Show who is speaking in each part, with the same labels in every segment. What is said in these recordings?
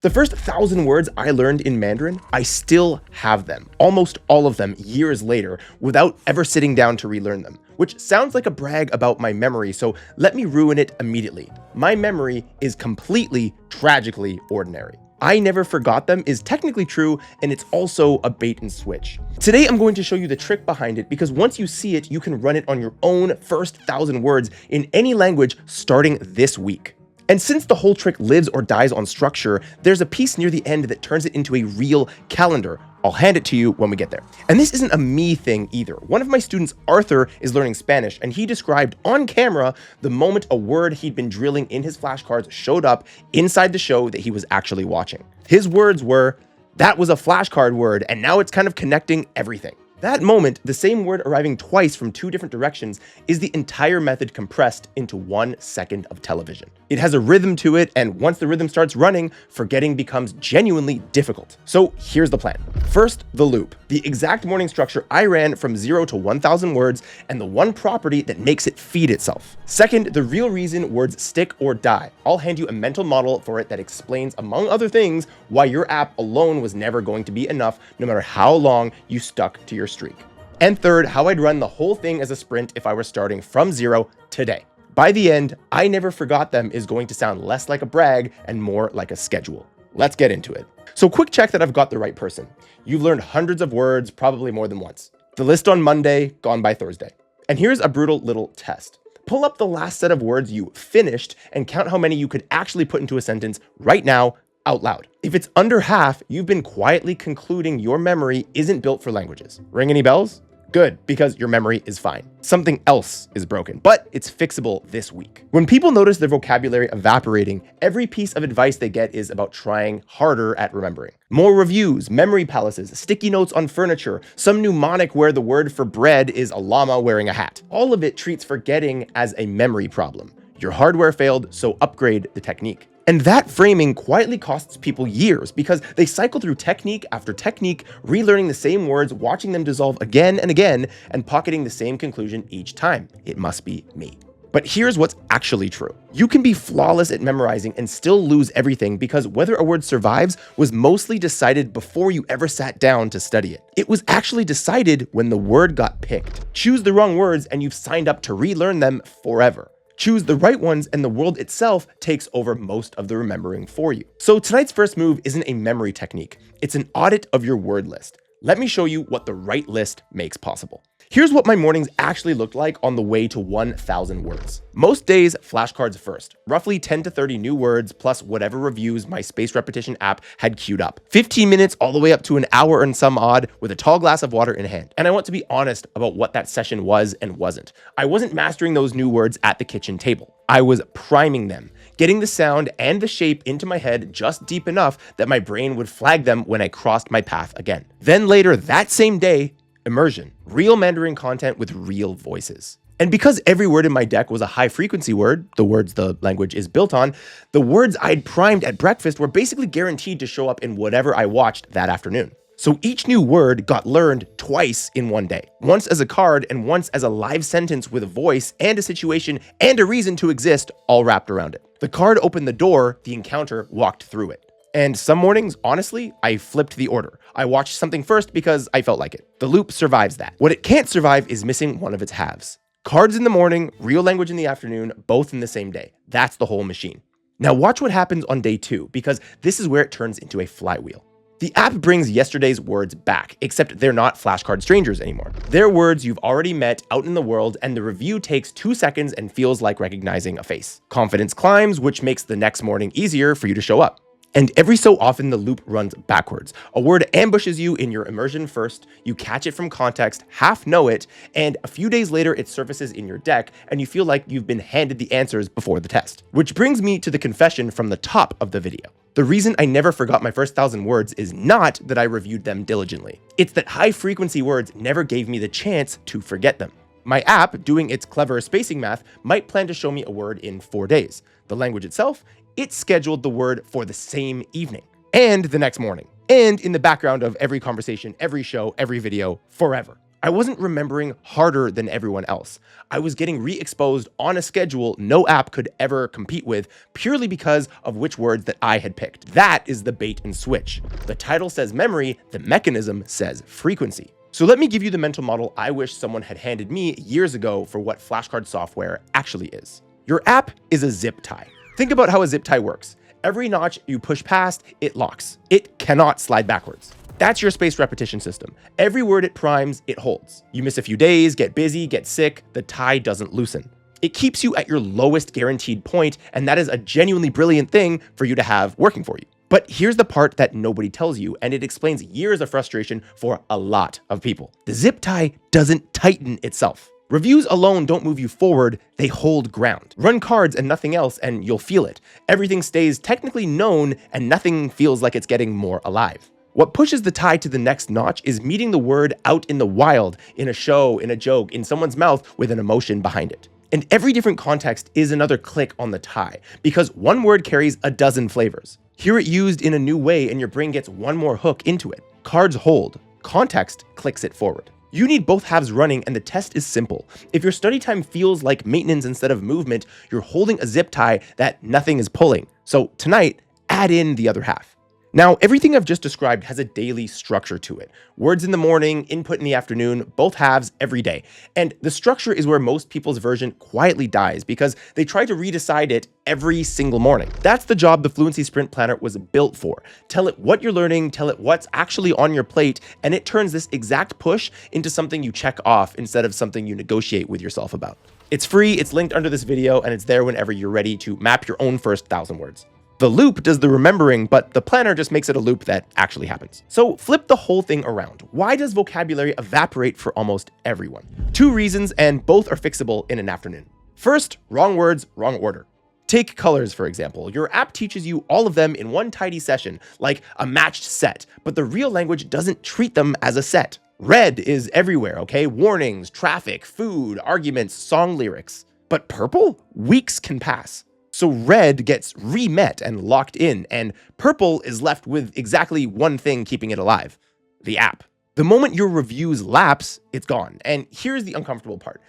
Speaker 1: The first 1,000 words I learned in Mandarin, I still have them, almost all of them years later, without ever sitting down to relearn them, which sounds like a brag about my memory, so let me ruin it immediately. My memory is completely, tragically ordinary. I never forgot them is technically true, and it's also a bait and switch. Today, I'm going to show you the trick behind it because once you see it, you can run it on your own first 1,000 words in any language starting this week. And since the whole trick lives or dies on structure, there's a piece near the end that turns it into a real calendar. I'll hand it to you when we get there. And this isn't a me thing either. One of my students, Arthur, is learning Spanish, and he described on camera the moment a word he'd been drilling in his flashcards showed up inside the show that he was actually watching. His words were, "That was a flashcard word, and now it's kind of connecting everything." That moment, the same word arriving twice from two different directions, is the entire method compressed into 1 second of television. It has a rhythm to it, and once the rhythm starts running, forgetting becomes genuinely difficult. So here's the plan. First, the loop, the exact morning structure I ran from 0 to 1,000 words, and the one property that makes it feed itself. Second, the real reason words stick or die. I'll hand you a mental model for it that explains, among other things, why your app alone was never going to be enough, no matter how long you stuck to your streak. And third, how I'd run the whole thing as a sprint if I were starting from 0 today. By the end, I never forgot them is going to sound less like a brag and more like a schedule. Let's get into it. So quick check that I've got the right person. You've learned hundreds of words, probably more than once. The list on Monday, gone by Thursday. And here's a brutal little test. Pull up the last set of words you finished and count how many you could actually put into a sentence right now out loud. If it's under half, you've been quietly concluding your memory isn't built for languages. Ring any bells? Good, because your memory is fine. Something else is broken, but it's fixable this week. When people notice their vocabulary evaporating, every piece of advice they get is about trying harder at remembering. More reviews, memory palaces, sticky notes on furniture, some mnemonic where the word for bread is a llama wearing a hat. All of it treats forgetting as a memory problem. Your hardware failed, so upgrade the technique. And that framing quietly costs people years because they cycle through technique after technique, relearning the same words, watching them dissolve again and again, and pocketing the same conclusion each time. It must be me. But here's what's actually true. You can be flawless at memorizing and still lose everything because whether a word survives was mostly decided before you ever sat down to study it. It was actually decided when the word got picked. Choose the wrong words and you've signed up to relearn them forever. Choose the right ones and the world itself takes over most of the remembering for you. So tonight's first move isn't a memory technique. It's an audit of your word list. Let me show you what the right list makes possible. Here's what my mornings actually looked like on the way to 1,000 words. Most days, flashcards first, roughly 10 to 30 new words plus whatever reviews my spaced repetition app had queued up. 15 minutes all the way up to an hour and some odd with a tall glass of water in hand. And I want to be honest about what that session was and wasn't. I wasn't mastering those new words at the kitchen table. I was priming them, getting the sound and the shape into my head just deep enough that my brain would flag them when I crossed my path again. Then later that same day, immersion, real Mandarin content with real voices. And because every word in my deck was a high frequency word, the words the language is built on, the words I'd primed at breakfast were basically guaranteed to show up in whatever I watched that afternoon. So each new word got learned twice in one day, once as a card and once as a live sentence with a voice and a situation and a reason to exist all wrapped around it. The card opened the door, the encounter walked through it. And some mornings, honestly, I flipped the order. I watched something first because I felt like it. The loop survives that. What it can't survive is missing one of its halves. Cards in the morning, real language in the afternoon, both in the same day. That's the whole machine. Now watch what happens on day 2, because this is where it turns into a flywheel. The app brings yesterday's words back, except they're not flashcard strangers anymore. They're words you've already met out in the world, and the review takes 2 seconds and feels like recognizing a face. Confidence climbs, which makes the next morning easier for you to show up. And every so often, the loop runs backwards. A word ambushes you in your immersion first, you catch it from context, half know it, and a few days later, it surfaces in your deck, and you feel like you've been handed the answers before the test. Which brings me to the confession from the top of the video. The reason I never forgot my first 1,000 words is not that I reviewed them diligently. It's that high-frequency words never gave me the chance to forget them. My app, doing its clever spacing math, might plan to show me a word in 4 days. The language itself, it scheduled the word for the same evening, and the next morning, and in the background of every conversation, every show, every video, forever. I wasn't remembering harder than everyone else. I was getting re-exposed on a schedule no app could ever compete with purely because of which words that I had picked. That is the bait and switch. The title says memory, the mechanism says frequency. So let me give you the mental model I wish someone had handed me years ago for what flashcard software actually is. Your app is a zip tie. Think about how a zip tie works. Every notch you push past, it locks. It cannot slide backwards. That's your spaced repetition system. Every word it primes, it holds. You miss a few days, get busy, get sick, the tie doesn't loosen. It keeps you at your lowest guaranteed point, and that is a genuinely brilliant thing for you to have working for you. But here's the part that nobody tells you, and it explains years of frustration for a lot of people. The zip tie doesn't tighten itself. Reviews alone don't move you forward, they hold ground. Run cards and nothing else, and you'll feel it. Everything stays technically known, and nothing feels like it's getting more alive. What pushes the tie to the next notch is meeting the word out in the wild, in a show, in a joke, in someone's mouth with an emotion behind it. And every different context is another click on the tie, because one word carries a dozen flavors. Hear it used in a new way and your brain gets one more hook into it. Cards hold, context clicks it forward. You need both halves running, and the test is simple. If your study time feels like maintenance instead of movement, you're holding a zip tie that nothing is pulling. So tonight, add in the other half. Now, everything I've just described has a daily structure to it. Words in the morning, input in the afternoon, both halves every day. And the structure is where most people's version quietly dies because they try to redecide it every single morning. That's the job the Fluency Sprint Planner was built for. Tell it what you're learning, tell it what's actually on your plate, and it turns this exact push into something you check off instead of something you negotiate with yourself about. It's free, it's linked under this video, and it's there whenever you're ready to map your own first 1,000 words. The loop does the remembering, but the planner just makes it a loop that actually happens. So flip the whole thing around. Why does vocabulary evaporate for almost everyone? 2 reasons, and both are fixable in an afternoon. First, wrong words, wrong order. Take colors, for example. Your app teaches you all of them in one tidy session, like a matched set, but the real language doesn't treat them as a set. Red is everywhere, okay? Warnings, traffic, food, arguments, song lyrics. But purple? Weeks can pass. So red gets re-met and locked in, and purple is left with exactly one thing keeping it alive: the app. The moment your reviews lapse, it's gone. And here's the uncomfortable part.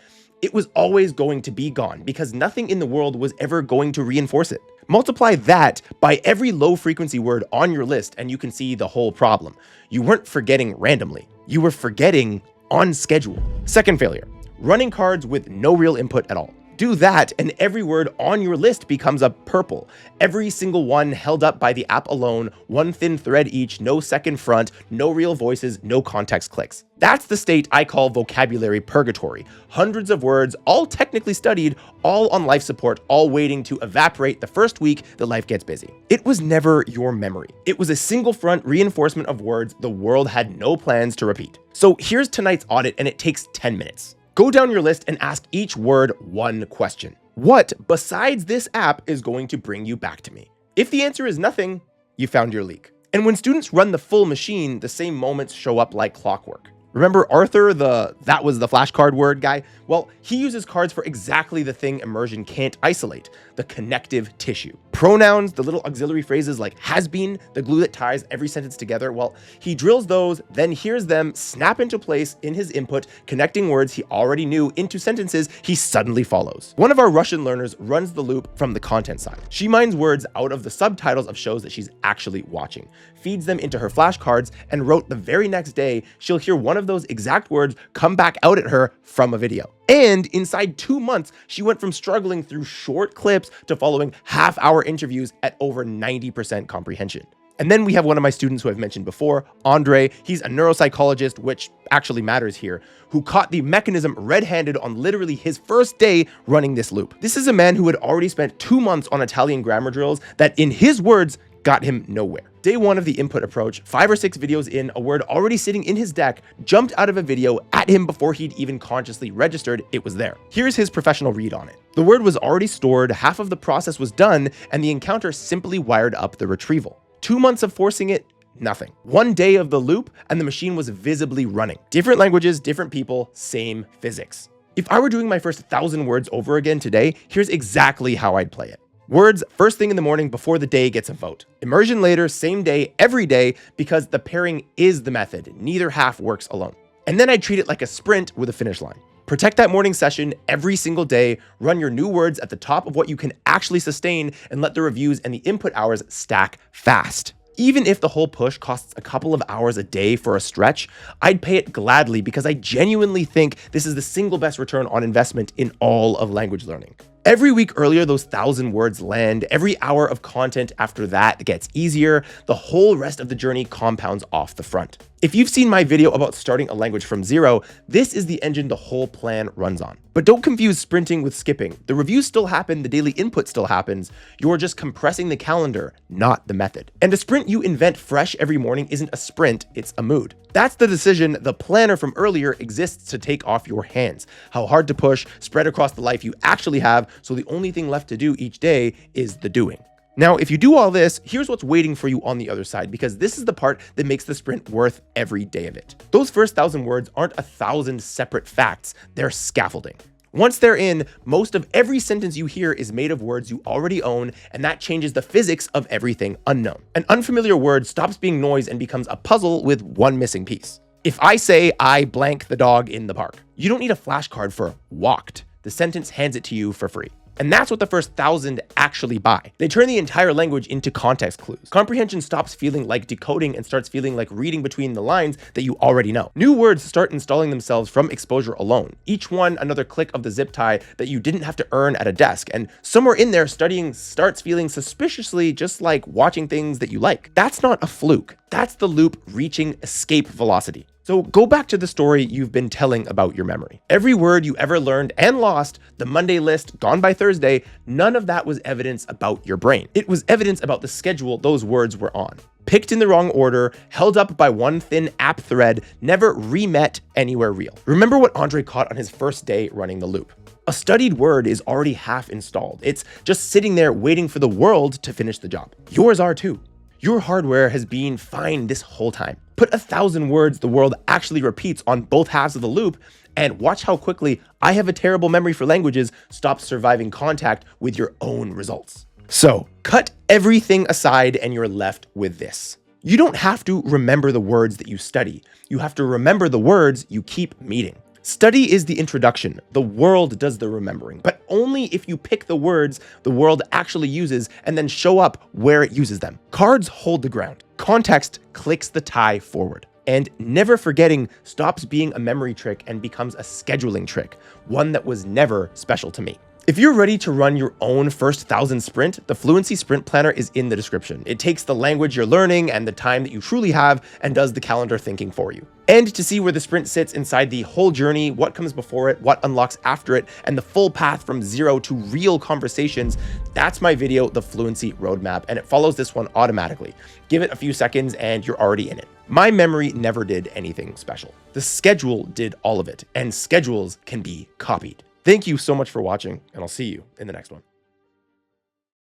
Speaker 1: It was always going to be gone because nothing in the world was ever going to reinforce it. Multiply that by every low frequency word on your list and you can see the whole problem. You weren't forgetting randomly. You were forgetting on schedule. Second failure, running cards with no real input at all. Do that, and every word on your list becomes a purple. Every single one held up by the app alone, one thin thread each, no second front, no real voices, no context clicks. That's the state I call vocabulary purgatory. Hundreds of words, all technically studied, all on life support, all waiting to evaporate the first week that life gets busy. It was never your memory. It was a single front reinforcement of words the world had no plans to repeat. So here's tonight's audit, and it takes 10 minutes. Go down your list and ask each word one question. What besides this app is going to bring you back to me? If the answer is nothing, you found your leak. And when students run the full machine, the same moments show up like clockwork. Remember Arthur, that was the flashcard word guy? Well, he uses cards for exactly the thing immersion can't isolate: the connective tissue. Pronouns, the little auxiliary phrases like has been, the glue that ties every sentence together, well, he drills those, then hears them snap into place in his input, connecting words he already knew into sentences he suddenly follows. One of our Russian learners runs the loop from the content side. She mines words out of the subtitles of shows that she's actually watching, feeds them into her flashcards, and wrote the very next day she'll hear one of those exact words come back out at her from a video. And inside 2 months, she went from struggling through short clips to following half-hour interviews at over 90% comprehension. And then we have one of my students who I've mentioned before, Andre. He's a neuropsychologist, which actually matters here, who caught the mechanism red-handed on literally his first day running this loop. This is a man who had already spent 2 months on Italian grammar drills that, in his words, got him nowhere. Day 1 of the input approach, 5 or 6 videos in, a word already sitting in his deck jumped out of a video at him before he'd even consciously registered it was there. Here's his professional read on it. The word was already stored, half of the process was done, and the encounter simply wired up the retrieval. 2 months of forcing it, nothing. 1 day of the loop, and the machine was visibly running. Different languages, different people, same physics. If I were doing my first 1,000 words over again today, here's exactly how I'd play it. Words first thing in the morning before the day gets a vote. Immersion later, same day, every day, because the pairing is the method. Neither half works alone. And then I'd treat it like a sprint with a finish line. Protect that morning session every single day, run your new words at the top of what you can actually sustain, and let the reviews and the input hours stack fast. Even if the whole push costs a couple of hours a day for a stretch, I'd pay it gladly because I genuinely think this is the single best return on investment in all of language learning. Every week earlier those 1,000 words land, every hour of content after that gets easier, the whole rest of the journey compounds off the front. If you've seen my video about starting a language from zero, this is the engine the whole plan runs on. But don't confuse sprinting with skipping. The reviews still happen, the daily input still happens. You're just compressing the calendar, not the method. And a sprint you invent fresh every morning isn't a sprint, it's a mood. That's the decision the planner from earlier exists to take off your hands. How hard to push, spread across the life you actually have, so the only thing left to do each day is the doing. Now, if you do all this, here's what's waiting for you on the other side, because this is the part that makes the sprint worth every day of it. Those first 1,000 words aren't 1,000 separate facts, they're scaffolding. Once they're in, most of every sentence you hear is made of words you already own, and that changes the physics of everything unknown. An unfamiliar word stops being noise and becomes a puzzle with one missing piece. If I say I blank the dog in the park, you don't need a flashcard for walked. The sentence hands it to you for free. And that's what the first 1,000 actually buy. They turn the entire language into context clues. Comprehension stops feeling like decoding and starts feeling like reading between the lines that you already know. New words start installing themselves from exposure alone. Each one another click of the zip tie that you didn't have to earn at a desk. And somewhere in there, studying starts feeling suspiciously just like watching things that you like. That's not a fluke. That's the loop reaching escape velocity. So go back to the story you've been telling about your memory. Every word you ever learned and lost, the Monday list gone by Thursday, none of that was evidence about your brain. It was evidence about the schedule those words were on. Picked in the wrong order, held up by one thin app thread, never re-met anywhere real. Remember what Andre caught on his first day running the loop. A studied word is already half installed. It's just sitting there waiting for the world to finish the job. Yours are too. Your hardware has been fine this whole time. Put 1,000 words the world actually repeats on both halves of the loop, and watch how quickly I have a terrible memory for languages stops surviving contact with your own results. So, cut everything aside and you're left with this. You don't have to remember the words that you study. You have to remember the words you keep meeting. Study is the introduction. The world does the remembering, but only if you pick the words the world actually uses and then show up where it uses them. Cards hold the ground. Context clicks the tie forward. And never forgetting stops being a memory trick and becomes a scheduling trick, one that was never special to me. If you're ready to run your own first 1,000 sprint, the Fluency Sprint Planner is in the description. It takes the language you're learning and the time that you truly have and does the calendar thinking for you. And to see where the sprint sits inside the whole journey, what comes before it, what unlocks after it, and the full path from zero to real conversations, that's my video, The Fluency Roadmap, and it follows this one automatically. Give it a few seconds and you're already in it. My memory never did anything special. The schedule did all of it, and schedules can be copied. Thank you so much for watching, and I'll see you in the next one.